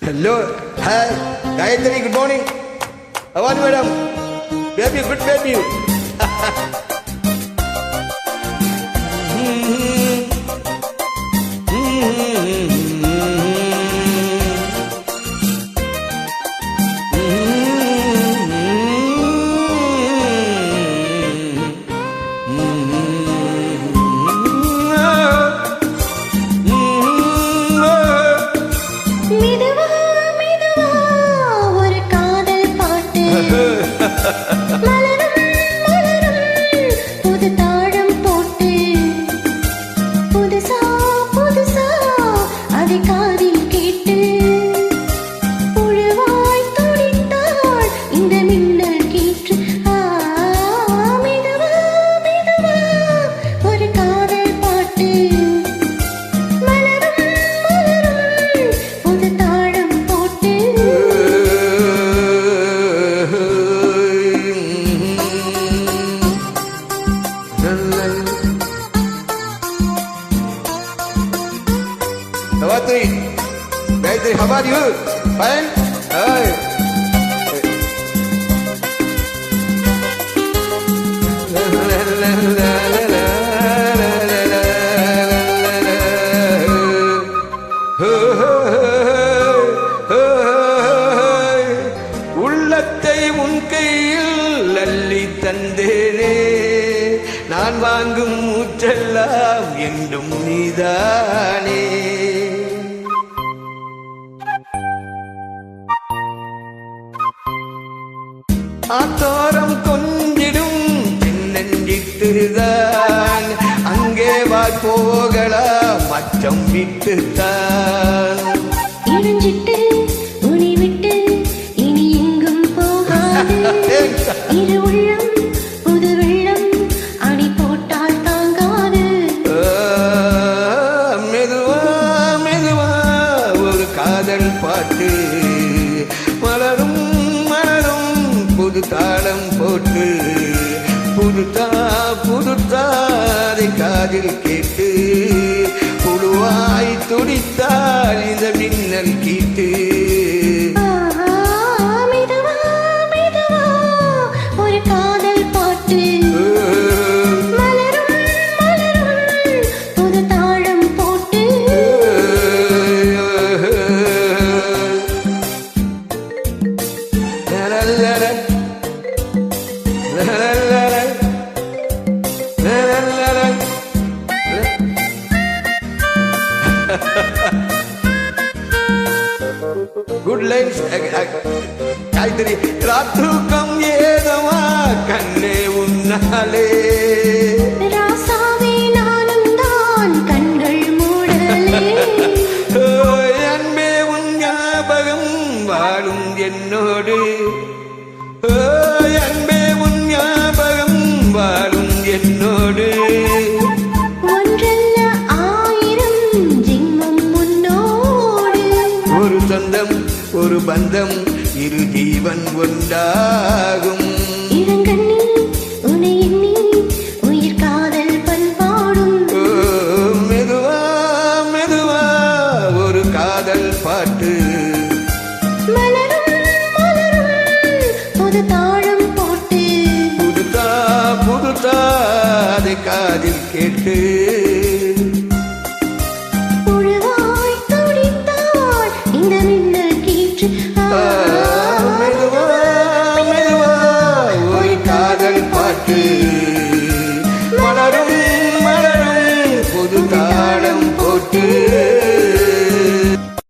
Hello, hi, Gayatri. Good morning. How are you, madam? Baby, good baby. Gayatri, how are you? Fine? Hi. உள்ளத்தை உன் கையில் அள்ளி தந்தேனே, நான் வாங்கும் மூச்செல்லாம் என்றும் நீதானே. ஆத்தோரம் கொஞ்சிடும் தென்னஞ்சிட்டுதான், அங்கே வாய் போகலாம் மச்சம் விட்டுத்தான். இடிஞ்சிட்டு உனி விட்டு இனி எங்கும் போகாது, இரு உள்ளம் புது வெள்ளம் அணி போட்டால் தாங்காது. மெதுவா மெதுவா ஒரு காதல் பாட்டு மலரும் புது தாளம் போட்டு புதுத்தாதை காதில் கேட்டு புழுவாய் துடித்தால் இந்த மின்னல் கீட்டு. மெதுவா மெதுவா ஒரு காதல் பாட்டு மலரும் மலரும் புது தாளம் போட்டு. Good lines, Gayatri. ராத்துக்கம் ஏதமா கண்ணே உன்னாலே, ராசாவே நானும் தான் கண்கள் மூடலே. அன்பே உன் ஞாபகம் வாழும் என்னோடு, அன்பே உன் ஞாபகம் வாழும் என்னோடு. ஒன்றல்ல ஆயிரம் ஜென்மம் முன்னோடு, ஒரு சொந்தம் ஒரு பந்தம் இரு ஜீவன் ஒன்றாகும். இளங்கண்ணில் உனை எண்ணி உயிர் காதல் பண்பாடும். மெதுவா மெதுவா ஒரு காதல் பாட்டு மலரும் மலரும் புது தாளம் போட்டு புதுத்தாதை காதில் கேட்டு புழுவாய் துடித்தாள் இந்த மின்னல் கீற்று. மெதுவா மெதுவா ஒரு காதல் பாட்டு.